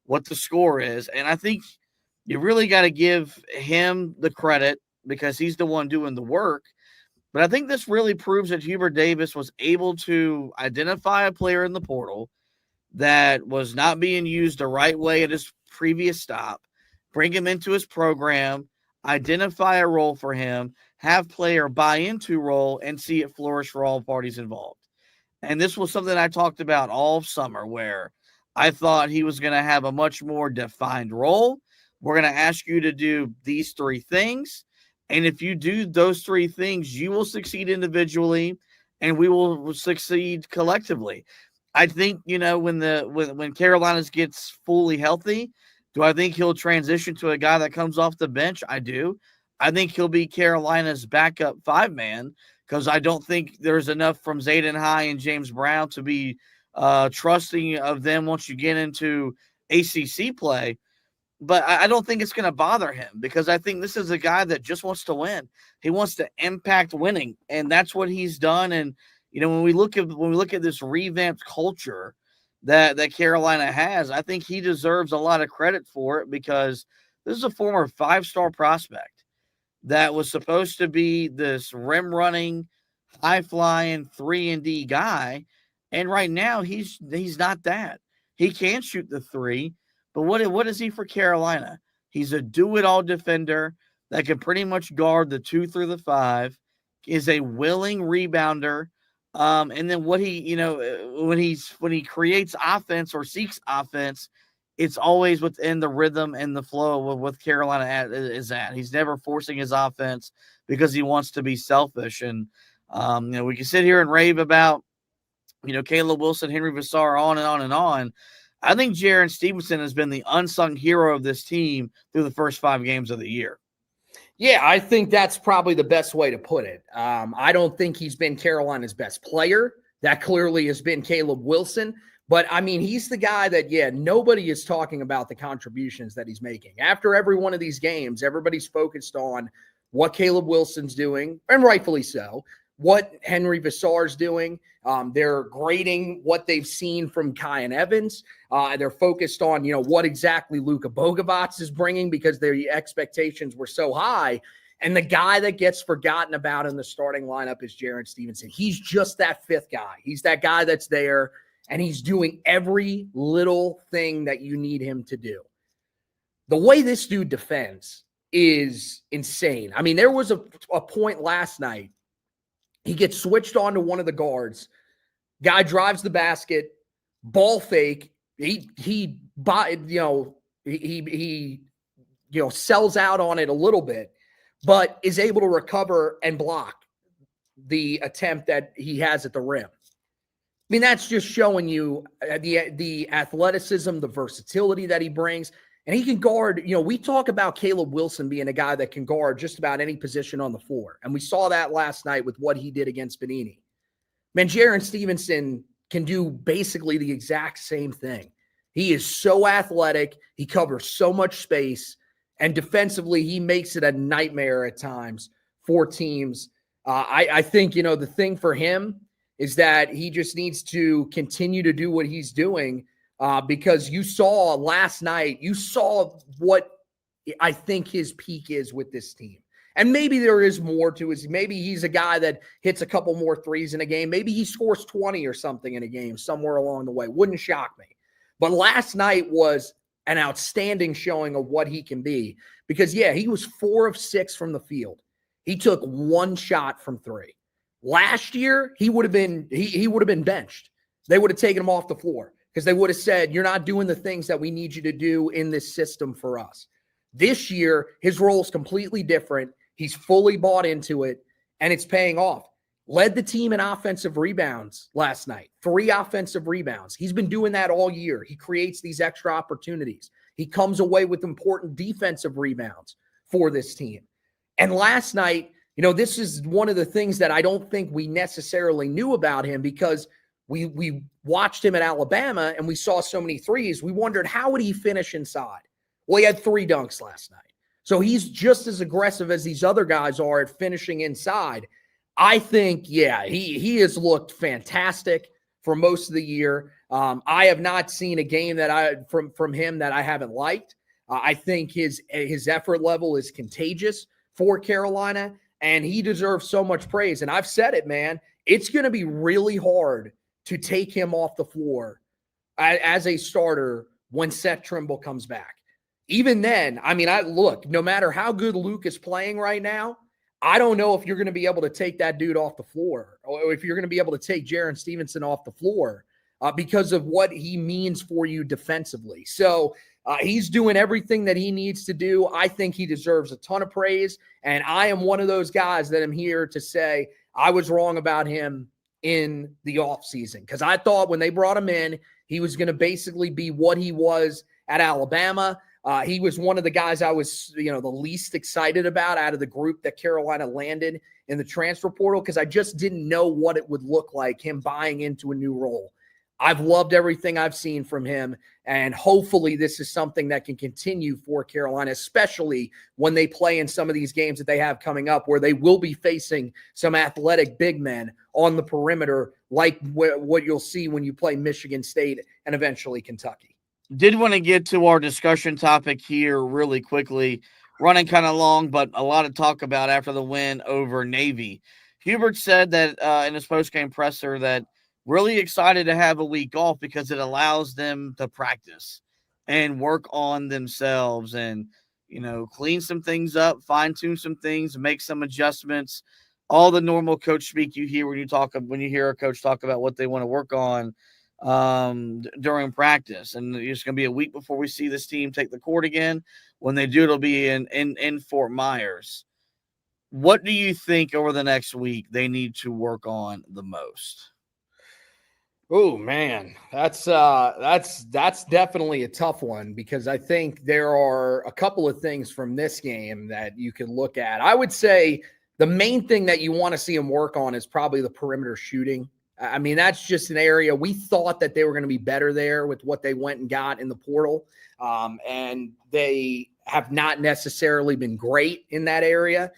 what the score is. And I think You really got to give him the credit because he's the one doing the work. But I think this really proves that Hubert Davis was able to identify a player in the portal that was not being used the right way at his previous stop, bring him into his program, identify a role for him, have player buy into role, and see it flourish for all parties involved. And this was something I talked about all summer where I thought he was going to have a much more defined role. We're going to ask you to do these three things. And if you do those three things, you will succeed individually and we will succeed collectively. I think, when Carolinas gets fully healthy, do I think he'll transition to a guy that comes off the bench? I do. I think he'll be Carolina's backup 5-man because I don't think there's enough from Zayden High and James Brown to be trusting of them once you get into ACC play. But I don't think it's going to bother him because I think this is a guy that just wants to win. He wants to impact winning, and that's what he's done. And when we look at this revamped culture that Carolina has, I think he deserves a lot of credit for it because this is a former 5-star prospect that was supposed to be this rim running, high flying 3-and-D guy, and right now he's not that. He can shoot the 3. But what is he for Carolina? He's a do-it-all defender that can pretty much guard the 2 through the 5, is a willing rebounder, and then when he creates offense or seeks offense, it's always within the rhythm and the flow of what Carolina is at. He's never forcing his offense because he wants to be selfish. And we can sit here and rave about Caleb Wilson, Henry Vassar, on and on and on. I think Jaren Stevenson has been the unsung hero of this team through the first 5 games of the year. Yeah, I think that's probably the best way to put it. I don't think he's been Carolina's best player. That clearly has been Caleb Wilson. But, I mean, he's the guy that, nobody is talking about the contributions that he's making. After every one of these games, everybody's focused on what Caleb Wilson's doing, and rightfully so, what Henry Vassar's doing. They're grading what they've seen from Kai and Evans. They're focused on, what exactly Luka Bogovac is bringing because their expectations were so high. And the guy that gets forgotten about in the starting lineup is Jaren Stevenson. He's just that 5th guy. He's that guy that's there, and he's doing every little thing that you need him to do. The way this dude defends is insane. I mean, there was a point last night. He gets switched on to one of the guards. Guy drives the basket, ball fake. He sells out on it a little bit, but is able to recover and block the attempt that he has at the rim. I mean, that's just showing you the athleticism, the versatility that he brings. And he can guard, we talk about Caleb Wilson being a guy that can guard just about any position on the floor. And we saw that last night with what he did against Benini. Man, Jaren Stevenson can do basically the exact same thing. He is so athletic. He covers so much space. And defensively, he makes it a nightmare at times for teams. I think, the thing for him is that he just needs to continue to do what he's doing. Because you saw last night, what I think his peak is with this team. And maybe there is more to it. Maybe he's a guy that hits a couple more threes in a game. Maybe he scores 20 or something in a game somewhere along the way. Wouldn't shock me. But last night was an outstanding showing of what he can be. Because, he was 4 of 6 from the field. He took 1 shot from 3. Last year, he would have been benched. They would have taken him off the floor. Because they would have said, you're not doing the things that we need you to do in this system for us. This year, his role is completely different. He's fully bought into it, and it's paying off. Led the team in offensive rebounds last night. 3 offensive rebounds. He's been doing that all year. He creates these extra opportunities. He comes away with important defensive rebounds for this team. And last night, this is one of the things that I don't think we necessarily knew about him because we watched him at Alabama and we saw so many threes. We wondered, how would he finish inside? Well, he had 3 dunks last night. So he's just as aggressive as these other guys are at finishing inside. I think, he has looked fantastic for most of the year. I have not seen a game that from him that I haven't liked. I think his effort level is contagious for Carolina, and he deserves so much praise. And I've said it, man. It's going to be really hard to take him off the floor as a starter when Seth Trimble comes back. Even then, I mean, no matter how good Luke is playing right now, I don't know if you're going to be able to take that dude off the floor, or if you're going to be able to take Jaren Stevenson off the floor because of what he means for you defensively. So he's doing everything that he needs to do. I think he deserves a ton of praise, and I am one of those guys that am here to say I was wrong about him in the offseason, because I thought when they brought him in, he was going to basically be what he was at Alabama. He was one of the guys I was, the least excited about out of the group that Carolina landed in the transfer portal, because I just didn't know what it would look like, him buying into a new role. I've loved everything I've seen from him, and hopefully this is something that can continue for Carolina, especially when they play in some of these games that they have coming up, where they will be facing some athletic big men on the perimeter, like what you'll see when you play Michigan State and eventually Kentucky. Did want to get to our discussion topic here really quickly, running kind of long, but a lot of talk about after the win over Navy. Hubert said that in his post-game presser that really excited to have a week off because it allows them to practice and work on themselves and, clean some things up, fine-tune some things, make some adjustments, all the normal coach speak you hear when you hear a coach talk about what they want to work on during practice. And it's going to be a week before we see this team take the court again. When they do, it'll be in Fort Myers. What do you think over the next week they need to work on the most? Oh man, that's definitely a tough one, because I think there are a couple of things from this game that you could look at. I would say the main thing that you want to see them work on is probably the perimeter shooting. I mean, that's just an area we thought that they were going to be better there with what they went and got in the portal. And they have not necessarily been great in that area.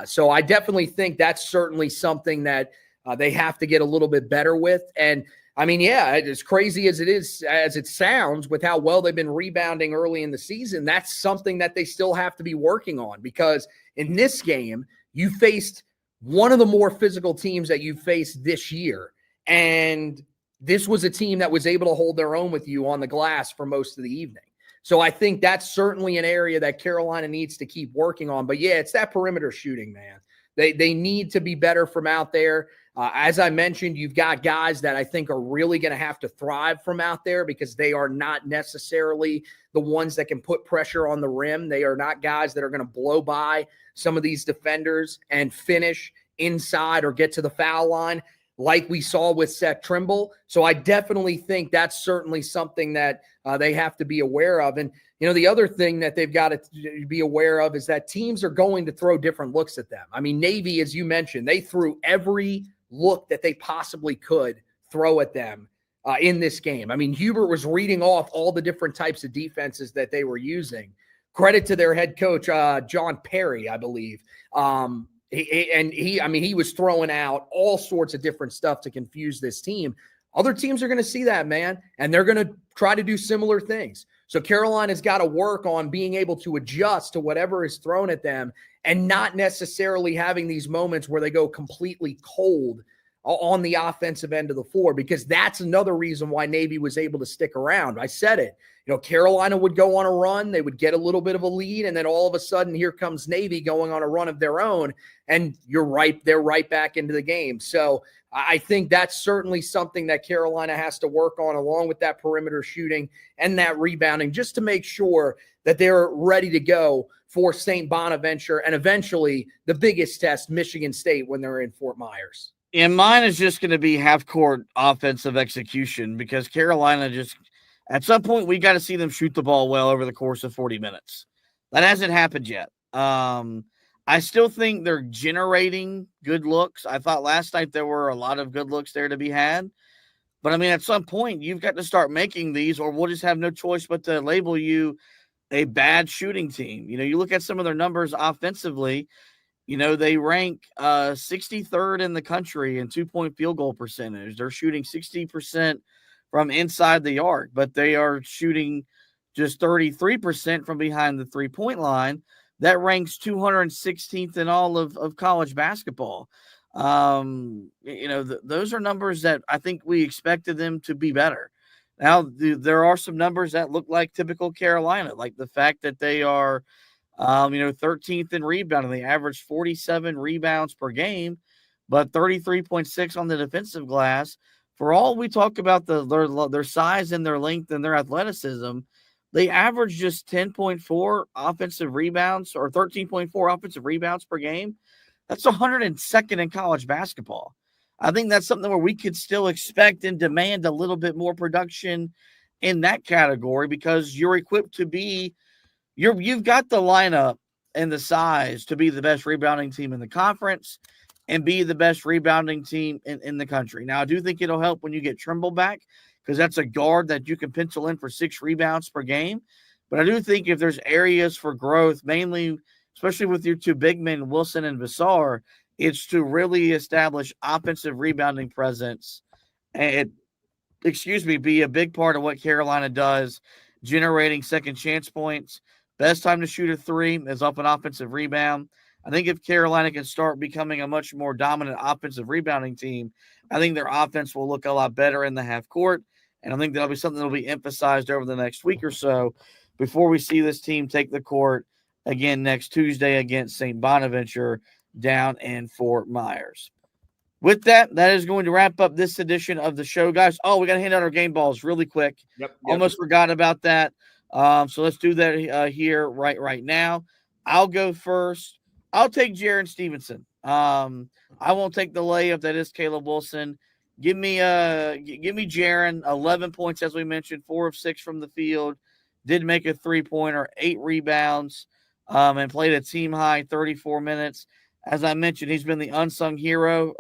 So I definitely think that's certainly something that they have to get a little bit better with. And I mean, yeah, as crazy as it sounds, with how well they've been rebounding early in the season, that's something that they still have to be working on, because in this game, you faced one of the more physical teams that you faced this year. And this was a team that was able to hold their own with you on the glass for most of the evening. So I think that's certainly an area that Carolina needs to keep working on. But yeah, it's that perimeter shooting, man. They need to be better from out there. As I mentioned, you've got guys that I think are really going to have to thrive from out there, because they are not necessarily the ones that can put pressure on the rim. They are not guys that are going to blow by some of these defenders and finish inside or get to the foul line like we saw with Seth Trimble. So I definitely think that's certainly something that they have to be aware of. And, the other thing that they've got to be aware of is that teams are going to throw different looks at them. I mean, Navy, as you mentioned, they threw every look that they possibly could throw at them in this game. I mean, Hubert was reading off all the different types of defenses that they were using. Credit to their head coach, John Perry, I believe. He was throwing out all sorts of different stuff to confuse this team. Other teams are going to see that, man, and they're going to try to do similar things. So Carolina's got to work on being able to adjust to whatever is thrown at them, and not necessarily having these moments where they go completely cold on the offensive end of the floor, because that's another reason why Navy was able to stick around. I said it. Carolina would go on a run. They would get a little bit of a lead, and then all of a sudden, here comes Navy going on a run of their own, and they're right back into the game. So I think that's certainly something that Carolina has to work on, along with that perimeter shooting and that rebounding, just to make sure that they're ready to go for St. Bonaventure and eventually the biggest test, Michigan State, when they're in Fort Myers. And mine is just going to be half-court offensive execution, because Carolina just – at some point, we got to see them shoot the ball well over the course of 40 minutes. That hasn't happened yet. I still think they're generating good looks. I thought last night there were a lot of good looks there to be had. But, I mean, at some point, you've got to start making these, or we'll just have no choice but to label you a bad shooting team. You look at some of their numbers offensively, they rank 63rd in the country in two-point field goal percentage. They're shooting 60% from inside the arc, but they are shooting just 33% from behind the three-point line. That ranks 216th in all of college basketball. Those are numbers that I think we expected them to be better. Now, there are some numbers that look like typical Carolina, like the fact that they are, 13th in rebounding. They average 47 rebounds per game, but 33.6 on the defensive glass. For all we talk about their size and their length and their athleticism, they average just 10.4 offensive rebounds or 13.4 offensive rebounds per game. That's 102nd in college basketball. I think that's something where we could still expect and demand a little bit more production in that category because you're equipped to be you've got the lineup and the size to be the best rebounding team in the conference and be the best rebounding team in the country. Now, I do think it'll help when you get Trimble back because that's a guard that you can pencil in for 6 rebounds per game. But I do think if there's areas for growth, mainly, especially with your 2 big men, Wilson and Vassar, it's to really establish offensive rebounding presence and, be a big part of what Carolina does, generating second chance points. Best time to shoot a 3 is off an offensive rebound. I think if Carolina can start becoming a much more dominant offensive rebounding team, I think their offense will look a lot better in the half court. And I think that'll be something that'll be emphasized over the next week or so before we see this team take the court again next Tuesday against St. Bonaventure down in Fort Myers. With that, that is going to wrap up this edition of the show, guys. Oh, we got to hand out our game balls really quick. Yep. Almost forgot about that. So let's do that here right now. I'll go first. I'll take Jaron Stevenson. I won't take the layup. That is Caleb Wilson. Give me Jaron. 11 points, as we mentioned, 4 of 6 from the field. Did make a 3-pointer, 8 rebounds, and played a team high 34 minutes. As I mentioned, he's been the unsung hero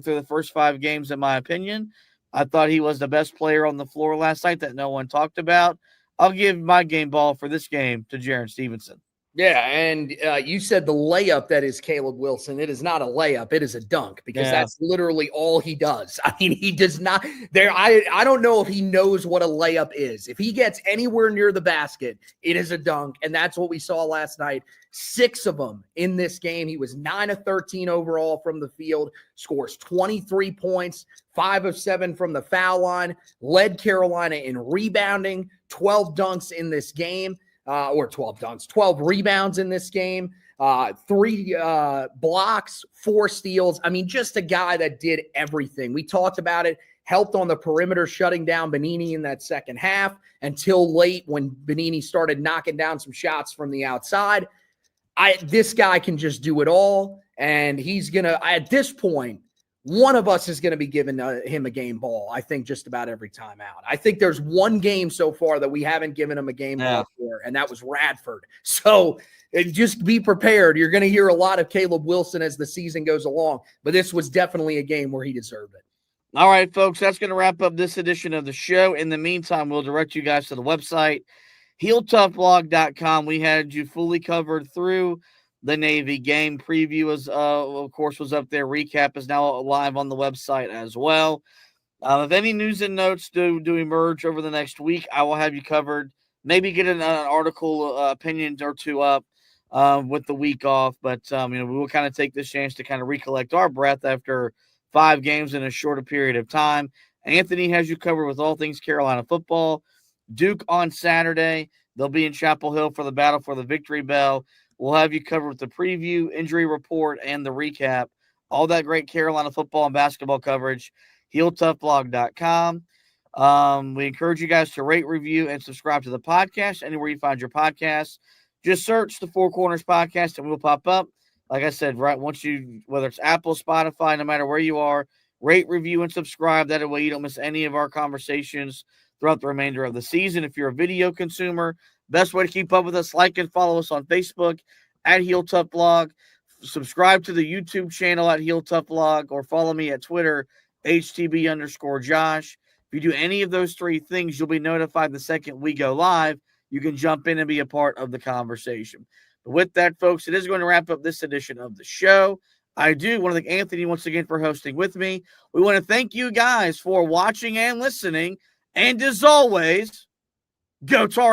through the first 5 games, in my opinion. I thought he was the best player on the floor last night that no one talked about. I'll give my game ball for this game to Jaron Stevenson. Yeah, and you said the layup that is Caleb Wilson. It is not a layup. It is a dunk because that's literally all he does. I mean, he does not – I don't know if he knows what a layup is. If he gets anywhere near the basket, it is a dunk, and that's what we saw last night. 6 of them in this game. He was 9 of 13 overall from the field, scores 23 points, 5 of 7 from the foul line, led Carolina in rebounding, 12 dunks in this game. 12 rebounds in this game, 3 blocks, 4 steals. I mean, just a guy that did everything. We talked about it, helped on the perimeter, shutting down Benini in that second half until late when Benini started knocking down some shots from the outside. This guy can just do it all, and he's going to, at this point, one of us is going to be giving him a game ball, I think, just about every time out. I think there's one game so far that we haven't given him a game ball for, and that was Radford. So just be prepared. You're going to hear a lot of Caleb Wilson as the season goes along, but this was definitely a game where he deserved it. All right, folks, that's going to wrap up this edition of the show. In the meantime, we'll direct you guys to the website, HeelToughBlog.com. We had you fully covered through the Navy game. Preview is, of course, was up there. Recap is now live on the website as well. If any news and notes do emerge over the next week, I will have you covered. Maybe get an article, opinion or 2 up with the week off. But we will kind of take this chance to kind of recollect our breath after 5 games in a shorter period of time. Anthony has you covered with all things Carolina football. Duke on Saturday. They'll be in Chapel Hill for the battle for the Victory Bell. We'll have you covered with the preview, injury report, and the recap. All that great Carolina football and basketball coverage, HeelToughBlog.com. We encourage you guys to rate, review, and subscribe to the podcast anywhere you find your podcasts. Just search the Four Corners Podcast and we'll pop up. Like I said, right once whether it's Apple, Spotify, no matter where you are, rate, review, and subscribe. That way you don't miss any of our conversations throughout the remainder of the season. If you're a video consumer, best way to keep up with us, like and follow us on Facebook at Heel Tough Blog. Subscribe to the YouTube channel at Heel Tough Blog or follow me at Twitter, HTB_Josh. If you do any of those 3 things, you'll be notified the second we go live. You can jump in and be a part of the conversation. But with that, folks, it is going to wrap up this edition of the show. I do want to thank Anthony once again for hosting with me. We want to thank you guys for watching and listening. And as always, go Tar.